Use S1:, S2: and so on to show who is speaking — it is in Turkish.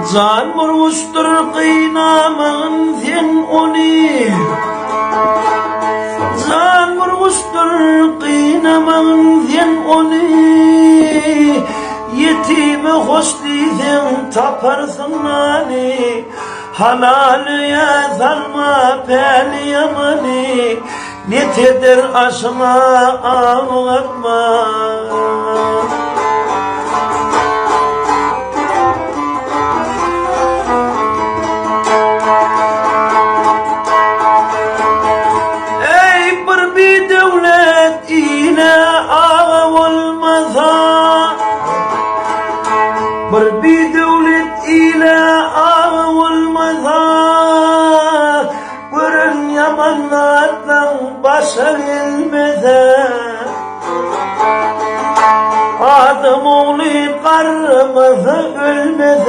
S1: Zan vurmuştur kıynamağın sen onu, zan vurmuştur kıynamağın sen onu. Yetime hoş değilsen taparsın mani, halalıya salma pel yamani. Netedir aşma ağlatma. Devlet ile ağa olmasa, bir devlet ile ağa olmasa, görün yamanlardan başa gelmese, adam oğlu karımızı ölmese.